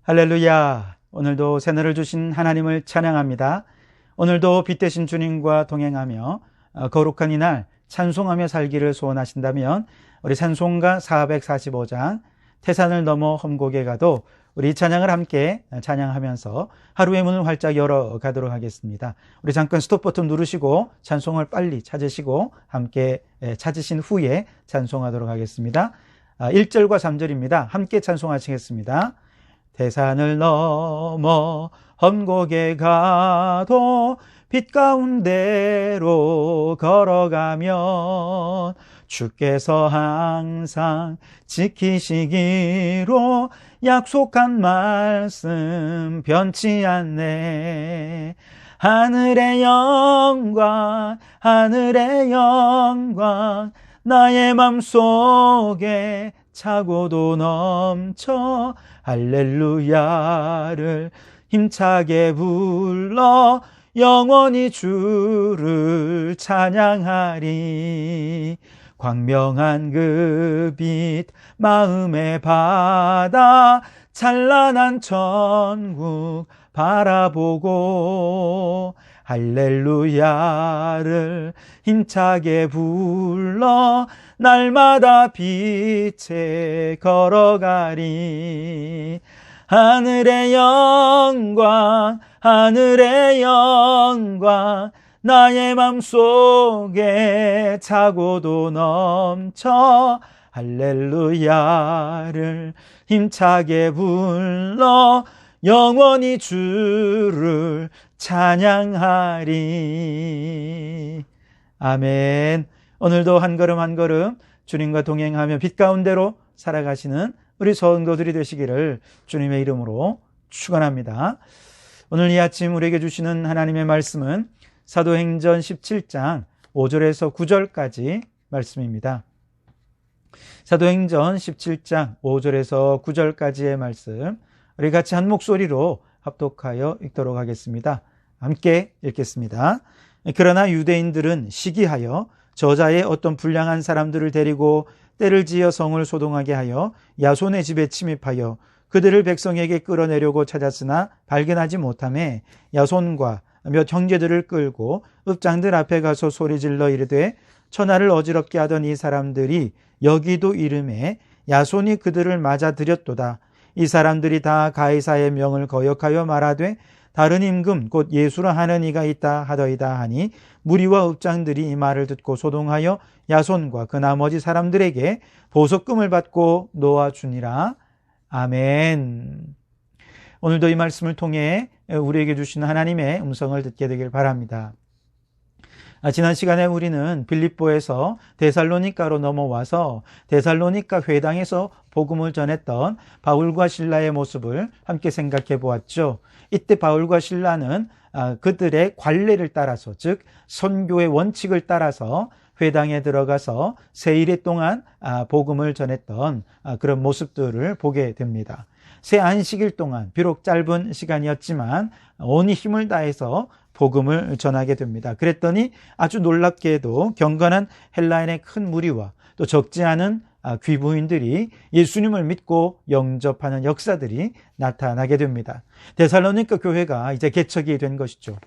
할렐루야. 오늘도 새날을 주신 하나님을 찬양합니다. 오늘도 빛 대신 주님과 동행하며 거룩한 이날 찬송하며 살기를 소원하신다면 우리 찬송가 445장 태산을 넘어 험곡에 가도 우리 찬양을 함께 찬양하면서 하루의 문을 활짝 열어가도록 하겠습니다. 우리 잠깐 스톱 버튼 누르시고 찬송을 빨리 찾으시고 함께 찾으신 후에 찬송하도록 하겠습니다. 1절과 3절입니다. 함께 찬송하시겠습니다. 태산을 넘어 험곡에 가도 빛 가운데로 걸어가면 주께서 항상 지키시기로 약속한 말씀 변치 않네. 하늘의 영광 하늘의 영광 나의 맘속에 차고도 넘쳐 할렐루야를 힘차게 불러 영원히 주를 찬양하리. 광명한 그 빛 마음의 바다 찬란한 천국 바라보고 할렐루야를 힘차게 불러 날마다 빛에 걸어가리. 하늘의 영광 하늘의 영광 나의 맘속에 차고도 넘쳐 할렐루야를 힘차게 불러 영원히 주를 찬양하리. 아멘. 오늘도 한 걸음 한 걸음 주님과 동행하며 빛 가운데로 살아가시는 우리 성도들이 되시기를 주님의 이름으로 축원합니다. 오늘 이 아침 우리에게 주시는 하나님의 말씀은 사도행전 17장 5절에서 9절까지 말씀입니다. 사도행전 17장 5절에서 9절까지의 말씀 우리 같이 한 목소리로 합독하여 읽도록 하겠습니다. 함께 읽겠습니다. 그러나 유대인들은 시기하여 저자의 어떤 불량한 사람들을 데리고 때를 지어 성을 소동하게 하여 야손의 집에 침입하여 그들을 백성에게 끌어내려고 찾았으나 발견하지 못하매 야손과 몇 형제들을 끌고 읍장들 앞에 가서 소리질러 이르되 천하를 어지럽게 하던 이 사람들이 여기도 이름에 야손이 그들을 맞아들였도다. 이 사람들이 다 가이사의 명을 거역하여 말하되 다른 임금 곧 예수라 하는 이가 있다 하더이다 하니 무리와 읍장들이 이 말을 듣고 소동하여 야손과 그 나머지 사람들에게 보석금을 받고 놓아주니라. 아멘. 오늘도 이 말씀을 통해 우리에게 주시는 하나님의 음성을 듣게 되길 바랍니다. 지난 시간에 우리는 빌립보에서 데살로니가로 넘어와서 데살로니가 회당에서 복음을 전했던 바울과 실라의 모습을 함께 생각해 보았죠. 이때 바울과 실라는 그들의 관례를 따라서, 즉 선교의 원칙을 따라서 회당에 들어가서 세일의 동안 복음을 전했던 그런 모습들을 보게 됩니다. 새 안식일 동안 비록 짧은 시간이었지만 온 힘을 다해서 복음을 전하게 됩니다. 그랬더니 아주 놀랍게도 경건한 헬라인의 큰 무리와 또 적지 않은 귀부인들이 예수님을 믿고 영접하는 역사들이 나타나게 됩니다. 데살로니가 교회가 이제 개척이 된 것이죠.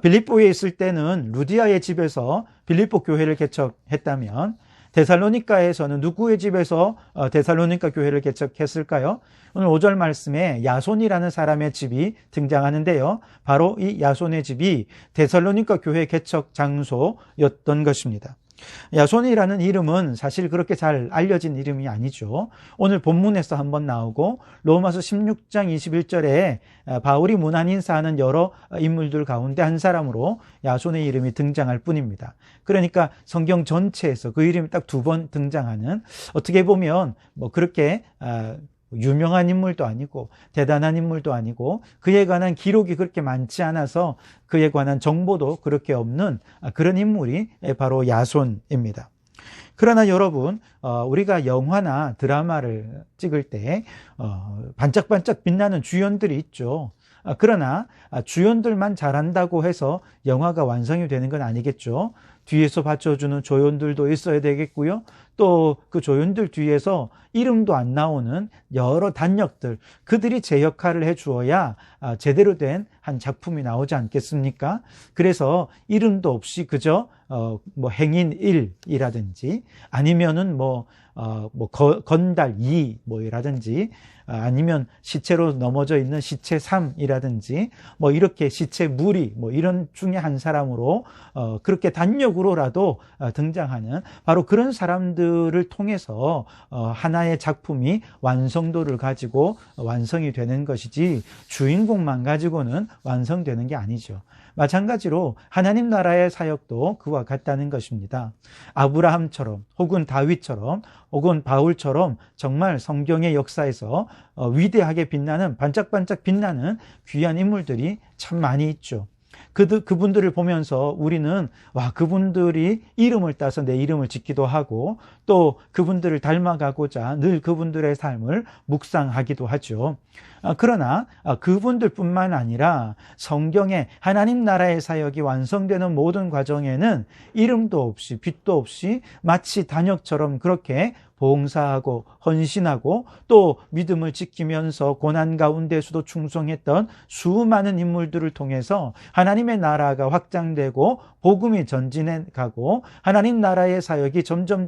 빌립보에 있을 때는 루디아의 집에서 빌립보 교회를 개척했다면 데살로니가에서는 누구의 집에서 데살로니가 교회를 개척했을까요? 오늘 5절 말씀에 야손이라는 사람의 집이 등장하는데요. 바로 이 야손의 집이 데살로니가 교회 개척 장소였던 것입니다. 야손이라는 이름은 사실 그렇게 잘 알려진 이름이 아니죠. 오늘 본문에서 한번 나오고 로마서 16장 21절에 바울이 문안 인사하는 여러 인물들 가운데 한 사람으로 야손의 이름이 등장할 뿐입니다. 그러니까 성경 전체에서 그 이름이 딱 2번 등장하는, 어떻게 보면 그렇게 유명한 인물도 아니고 대단한 인물도 아니고 그에 관한 기록이 그렇게 많지 않아서 그에 관한 정보도 그렇게 없는 그런 인물이 바로 야손입니다. 그러나 여러분, 우리가 영화나 드라마를 찍을 때 반짝반짝 빛나는 주연들이 있죠. 그러나 주연들만 잘한다고 해서 영화가 완성이 되는 건 아니겠죠. 뒤에서 받쳐주는 조연들도 있어야 되겠고요. 또 그 조연들 뒤에서 이름도 안 나오는 여러 단역들, 그들이 제 역할을 해주어야 제대로 된 한 작품이 나오지 않겠습니까? 그래서 이름도 없이 그저 뭐 행인 1이라든지 아니면은 건달 2 뭐라든지 아니면 시체로 넘어져 있는 시체 3이라든지 이렇게 시체 무리 이런 중에 한 사람으로 그렇게 단역으로라도 등장하는 바로 그런 사람들을 통해서 하나의 작품이 완성도를 가지고 완성이 되는 것이지 주인공만 가지고는 완성되는 게 아니죠. 마찬가지로 하나님 나라의 사역도 그와 같다는 것입니다. 아브라함처럼 혹은 다윗처럼 혹은 바울처럼 정말 성경의 역사에서 위대하게 빛나는 반짝반짝 빛나는 귀한 인물들이 참 많이 있죠. 그분들을 보면서 우리는 그분들이 이름을 따서 내 이름을 짓기도 하고 또 그분들을 닮아가고자 늘 그분들의 삶을 묵상하기도 하죠. 그러나 그분들뿐만 아니라 성경에 하나님 나라의 사역이 완성되는 모든 과정에는 이름도 없이 빛도 없이 마치 단역처럼 그렇게 봉사하고 헌신하고 또 믿음을 지키면서 고난 가운데서도 충성했던 수많은 인물들을 통해서 하나님의 나라가 확장되고 복음이 전진해 가고 하나님 나라의 사역이 점점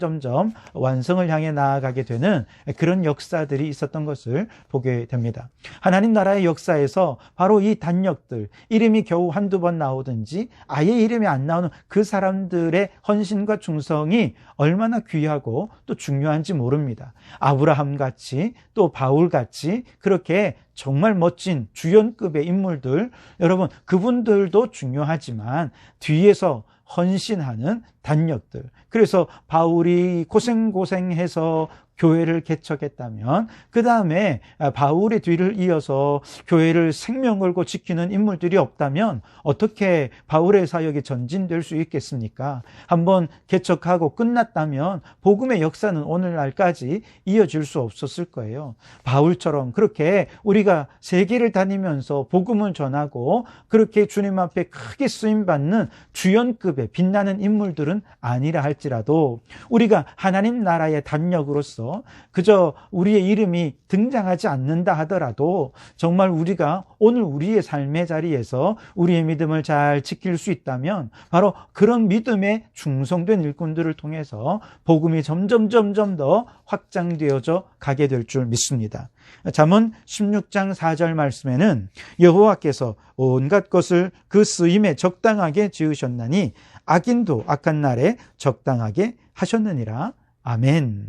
완성을 향해 나아가게 되는 그런 역사들이 있었던 것을 보게 됩니다. 하나님 나라의 역사에서 바로 이 단역들, 이름이 겨우 한두 번 나오든지 아예 이름이 안 나오는 그 사람들의 헌신과 충성이 얼마나 귀하고 또 중요한지 모릅니다. 아브라함같이 또 바울같이 그렇게 정말 멋진 주연급의 인물들, 여러분 그분들도 중요하지만 뒤에서 헌신하는 단역들, 그래서 바울이 고생해서 교회를 개척했다면 그 다음에 바울의 뒤를 이어서 교회를 생명 걸고 지키는 인물들이 없다면 어떻게 바울의 사역이 전진될 수 있겠습니까? 한번 개척하고 끝났다면 복음의 역사는 오늘날까지 이어질 수 없었을 거예요. 바울처럼 그렇게 우리가 세계를 다니면서 복음을 전하고 그렇게 주님 앞에 크게 쓰임받는 주연급의 빛나는 인물들은 아니라 할지라도 우리가 하나님 나라의 단역으로서 그저 우리의 이름이 등장하지 않는다 하더라도 정말 우리가 오늘 우리의 삶의 자리에서 우리의 믿음을 잘 지킬 수 있다면 바로 그런 믿음에 충성된 일꾼들을 통해서 복음이 점점 더 확장되어져 가게 될 줄 믿습니다. 잠언 16장 4절 말씀에는 여호와께서 온갖 것을 그 쓰임에 적당하게 지으셨나니 악인도 악한 날에 적당하게 하셨느니라. 아멘.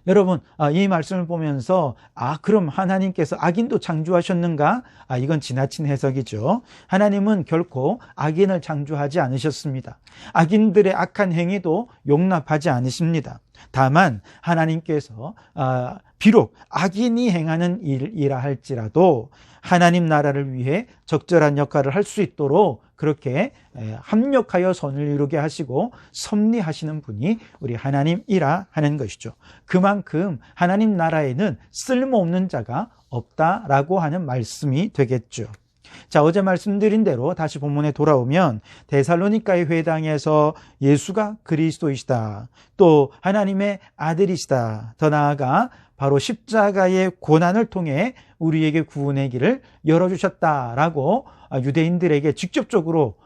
여러분, 이 말씀을 보면서 그럼 하나님께서 악인도 창조하셨는가? 이건 지나친 해석이죠. 하나님은 결코 악인을 창조하지 않으셨습니다. 악인들의 악한 행위도 용납하지 않으십니다. 다만 하나님께서 비록 악인이 행하는 일이라 할지라도 하나님 나라를 위해 적절한 역할을 할 수 있도록 그렇게 합력하여 선을 이루게 하시고 섭리하시는 분이 우리 하나님이라 하는 것이죠. 그만큼 하나님 나라에는 쓸모없는 자가 없다라고 하는 말씀이 되겠죠. 자, 어제 말씀드린 대로 다시 본문에 돌아오면 데살로니가의 회당에서 예수가 그리스도이시다, 또 하나님의 아들이시다, 더 나아가 바로 십자가의 고난을 통해 우리에게 구원의 길을 열어주셨다라고 유대인들에게 직접적으로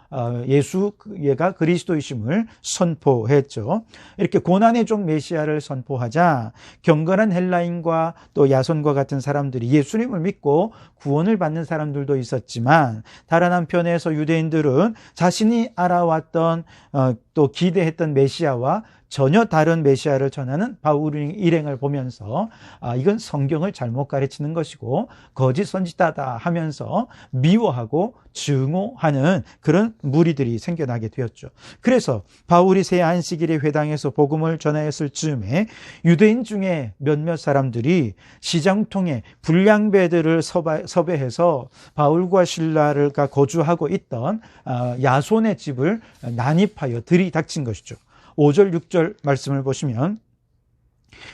예수가 그리스도이심을 선포했죠. 이렇게 고난의 종 메시아를 선포하자 경건한 헬라인과 또 야손과 같은 사람들이 예수님을 믿고 구원을 받는 사람들도 있었지만, 다른 한편에서 유대인들은 자신이 알아왔던 또 기대했던 메시아와 전혀 다른 메시아를 전하는 바울의 일행을 보면서 이건 성경을 잘못 가르치는 것이고 거짓 선지자다 하면서 미워하고 증오하는 그런 무리들이 생겨나게 되었죠. 그래서 바울이 새 안식일의 회당에서 복음을 전하였을 즈음에 유대인 중에 몇몇 사람들이 시장통에 불량배들을 섭외해서 바울과 실라가 거주하고 있던 야손의 집을 난입하여 들이닥친 것이죠. 5절 6절 말씀을 보시면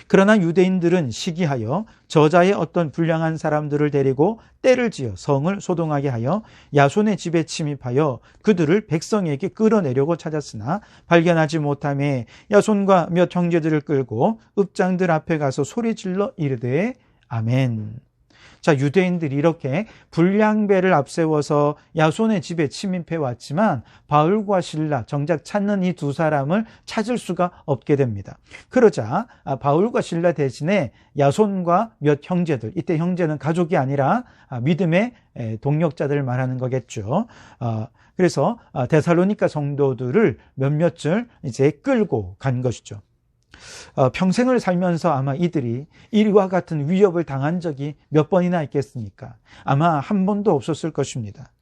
그러나 유대인들은 시기하여 저자의 어떤 불량한 사람들을 데리고 떼를 지어 성을 소동하게 하여 야손의 집에 침입하여 그들을 백성에게 끌어내려고 찾았으나 발견하지 못하며 야손과 몇 형제들을 끌고 읍장들 앞에 가서 소리질러 이르되 아멘. 자, 유대인들이 이렇게 불량배를 앞세워서 야손의 집에 침입해 왔지만 바울과 실라, 정작 찾는 이 두 사람을 찾을 수가 없게 됩니다. 그러자 바울과 실라 대신에 야손과 몇 형제들, 이때 형제는 가족이 아니라 믿음의 동력자들을 말하는 거겠죠. 그래서 데살로니가 성도들을 몇몇을 이제 끌고 간 것이죠. 평생을 살면서 아마 이들이 이와 같은 위협을 당한 적이 몇 번이나 있겠습니까? 아마 한 번도 없었을 것입니다.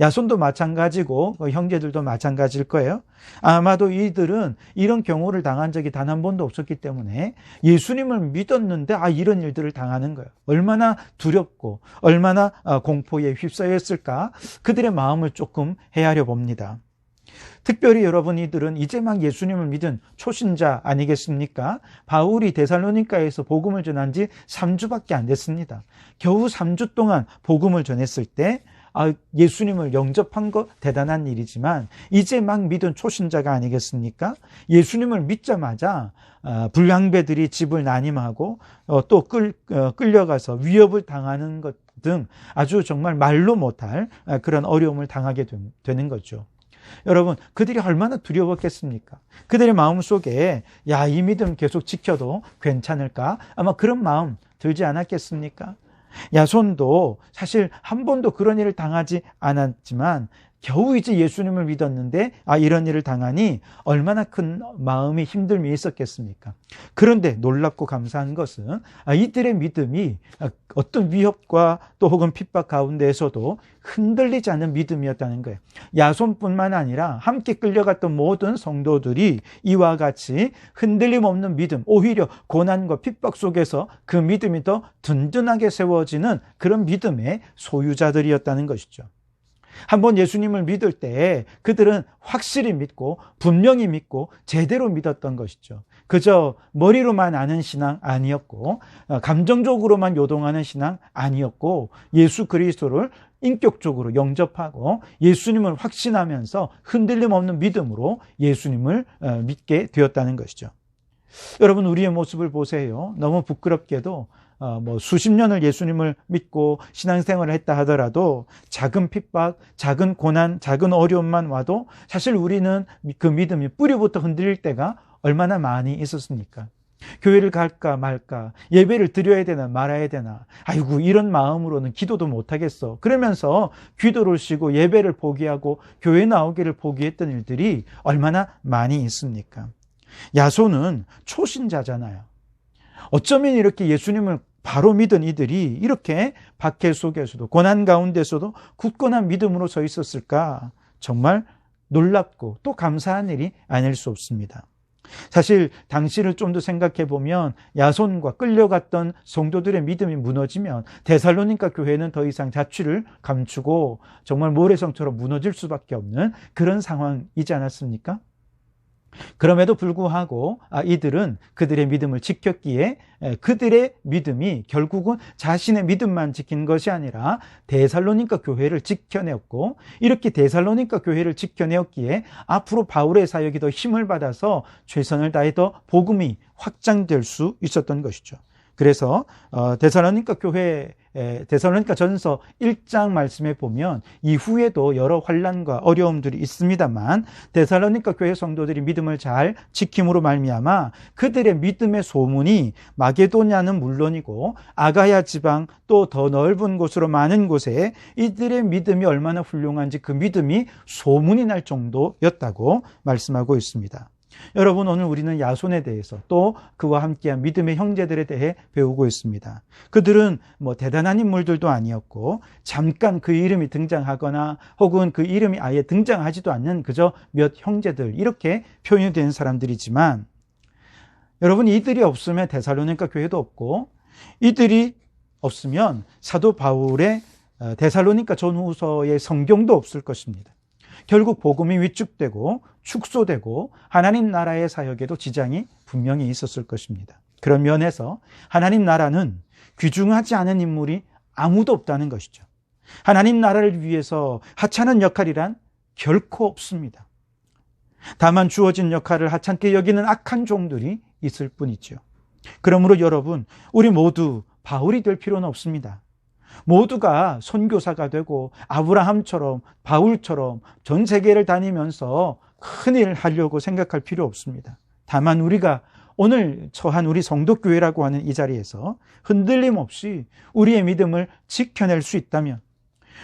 야손도 마찬가지고 형제들도 마찬가지일 거예요. 아마도 이들은 이런 경우를 당한 적이 단 한 번도 없었기 때문에 예수님을 믿었는데 이런 일들을 당하는 거예요. 얼마나 두렵고 얼마나 공포에 휩싸였을까? 그들의 마음을 조금 헤아려 봅니다. 특별히 여러분, 이들은 이제 막 예수님을 믿은 초신자 아니겠습니까? 바울이 데살로니가에서 복음을 전한 지 3주밖에 안 됐습니다. 겨우 3주 동안 복음을 전했을 때 예수님을 영접한 거 대단한 일이지만 이제 막 믿은 초신자가 아니겠습니까? 예수님을 믿자마자 불량배들이 집을 난임하고 또 끌려가서 위협을 당하는 것 등 아주 정말 말로 못할 그런 어려움을 당하게 되는 거죠. 여러분, 그들이 얼마나 두려웠겠습니까? 그들의 마음속에 이 믿음 계속 지켜도 괜찮을까? 아마 그런 마음 들지 않았겠습니까? 야손도 사실 한 번도 그런 일을 당하지 않았지만 겨우 이제 예수님을 믿었는데 이런 일을 당하니 얼마나 큰 마음이 힘듦이 있었겠습니까? 그런데 놀랍고 감사한 것은 이들의 믿음이 어떤 위협과 또 혹은 핍박 가운데에서도 흔들리지 않는 믿음이었다는 거예요. 야손뿐만 아니라 함께 끌려갔던 모든 성도들이 이와 같이 흔들림 없는 믿음, 오히려 고난과 핍박 속에서 그 믿음이 더 든든하게 세워지는 그런 믿음의 소유자들이었다는 것이죠. 한번 예수님을 믿을 때 그들은 확실히 믿고 분명히 믿고 제대로 믿었던 것이죠. 그저 머리로만 아는 신앙 아니었고 감정적으로만 요동하는 신앙 아니었고 예수 그리스도를 인격적으로 영접하고 예수님을 확신하면서 흔들림 없는 믿음으로 예수님을 믿게 되었다는 것이죠. 여러분, 우리의 모습을 보세요. 너무 부끄럽게도 수십 년을 예수님을 믿고 신앙생활을 했다 하더라도 작은 핍박, 작은 고난, 작은 어려움만 와도 사실 우리는 그 믿음이 뿌리부터 흔들릴 때가 얼마나 많이 있었습니까? 교회를 갈까 말까, 예배를 드려야 되나 말아야 되나, 이런 마음으로는 기도도 못하겠어. 그러면서 기도를 쉬고 예배를 포기하고 교회 나오기를 포기했던 일들이 얼마나 많이 있습니까? 야손은 초신자잖아요. 어쩌면 이렇게 예수님을 바로 믿은 이들이 이렇게 박해 속에서도 고난 가운데서도 굳건한 믿음으로 서 있었을까? 정말 놀랍고 또 감사한 일이 아닐 수 없습니다. 사실 당시를 좀 더 생각해 보면 야손과 끌려갔던 성도들의 믿음이 무너지면 데살로니가 교회는 더 이상 자취를 감추고 정말 모래성처럼 무너질 수밖에 없는 그런 상황이지 않았습니까? 그럼에도 불구하고 이들은 그들의 믿음을 지켰기에 그들의 믿음이 결국은 자신의 믿음만 지킨 것이 아니라 데살로니가 교회를 지켜내었고, 이렇게 데살로니가 교회를 지켜내었기에 앞으로 바울의 사역이 더 힘을 받아서 최선을 다해 더 복음이 확장될 수 있었던 것이죠. 그래서 데살로니가 교회, 데살로니가 전서 1장 말씀에 보면 이후에도 여러 환난과 어려움들이 있습니다만 데살로니가 교회 성도들이 믿음을 잘 지킴으로 말미암아 그들의 믿음의 소문이 마게도냐는 물론이고 아가야 지방 또 더 넓은 곳으로 많은 곳에 이들의 믿음이 얼마나 훌륭한지 그 믿음이 소문이 날 정도였다고 말씀하고 있습니다. 여러분, 오늘 우리는 야손에 대해서 또 그와 함께한 믿음의 형제들에 대해 배우고 있습니다. 그들은 대단한 인물들도 아니었고 잠깐 그 이름이 등장하거나 혹은 그 이름이 아예 등장하지도 않는 그저 몇 형제들, 이렇게 표현이 된 사람들이지만 여러분, 이들이 없으면 데살로니가 교회도 없고 이들이 없으면 사도 바울의 데살로니가 전후서의 성경도 없을 것입니다. 결국 복음이 위축되고 축소되고 하나님 나라의 사역에도 지장이 분명히 있었을 것입니다. 그런 면에서 하나님 나라는 귀중하지 않은 인물이 아무도 없다는 것이죠. 하나님 나라를 위해서 하찮은 역할이란 결코 없습니다. 다만 주어진 역할을 하찮게 여기는 악한 종들이 있을 뿐이죠. 그러므로 여러분, 우리 모두 바울이 될 필요는 없습니다. 모두가 선교사가 되고 아브라함처럼 바울처럼 전 세계를 다니면서 큰일 하려고 생각할 필요 없습니다. 다만 우리가 오늘 처한 우리 성도교회라고 하는 이 자리에서 흔들림 없이 우리의 믿음을 지켜낼 수 있다면,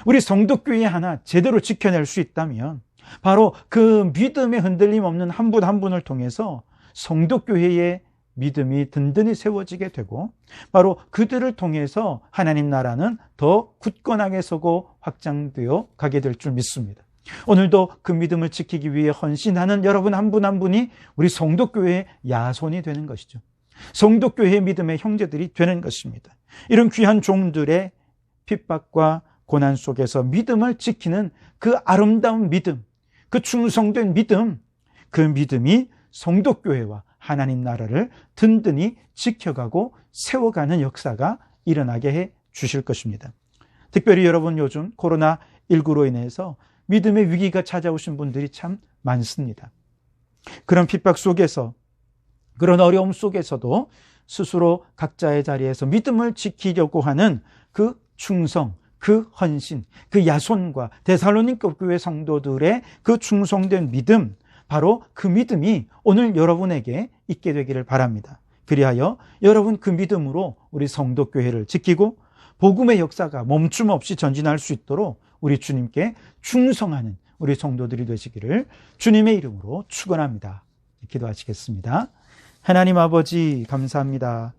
우리 성도교회 하나 제대로 지켜낼 수 있다면 바로 그 믿음에 흔들림 없는 한 분 한 분을 통해서 성도교회의 믿음이 든든히 세워지게 되고 바로 그들을 통해서 하나님 나라는 더 굳건하게 서고 확장되어 가게 될 줄 믿습니다. 오늘도 그 믿음을 지키기 위해 헌신하는 여러분 한 분 한 분이 우리 성도교회의 야손이 되는 것이죠. 성도교회의 믿음의 형제들이 되는 것입니다. 이런 귀한 종들의 핍박과 고난 속에서 믿음을 지키는 그 아름다운 믿음, 그 충성된 믿음, 그 믿음이 성도교회와 하나님 나라를 든든히 지켜가고 세워가는 역사가 일어나게 해 주실 것입니다. 특별히 여러분, 요즘 코로나19로 인해서 믿음의 위기가 찾아오신 분들이 참 많습니다. 그런 핍박 속에서, 그런 어려움 속에서도 스스로 각자의 자리에서 믿음을 지키려고 하는 그 충성, 그 헌신, 그 야손과 데살로니가 교회 성도들의 그 충성된 믿음, 바로 그 믿음이 오늘 여러분에게 있게 되기를 바랍니다. 그리하여 여러분 그 믿음으로 우리 성도교회를 지키고 복음의 역사가 멈춤 없이 전진할 수 있도록 우리 주님께 충성하는 우리 성도들이 되시기를 주님의 이름으로 축원합니다. 기도하시겠습니다. 하나님 아버지, 감사합니다.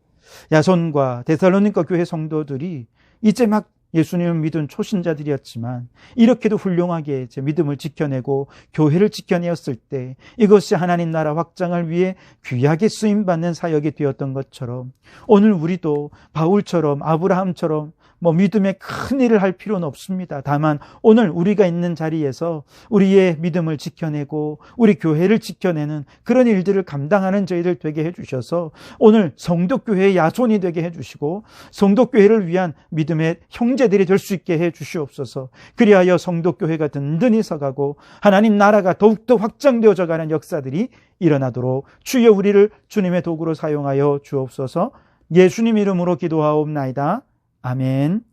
야손과 데살로니가 교회 성도들이 이제 막 예수님을 믿은 초신자들이었지만 이렇게도 훌륭하게 제 믿음을 지켜내고 교회를 지켜내었을 때 이것이 하나님 나라 확장을 위해 귀하게 쓰임받는 사역이 되었던 것처럼 오늘 우리도 바울처럼 아브라함처럼 믿음의 큰 일을 할 필요는 없습니다. 다만 오늘 우리가 있는 자리에서 우리의 믿음을 지켜내고 우리 교회를 지켜내는 그런 일들을 감당하는 저희들 되게 해주셔서 오늘 성도교회의 야손이 되게 해주시고 성도교회를 위한 믿음의 형제들이 될 수 있게 해주시옵소서. 그리하여 성도교회가 든든히 서가고 하나님 나라가 더욱더 확장되어져 가는 역사들이 일어나도록 주여 우리를 주님의 도구로 사용하여 주옵소서. 예수님 이름으로 기도하옵나이다. 아멘.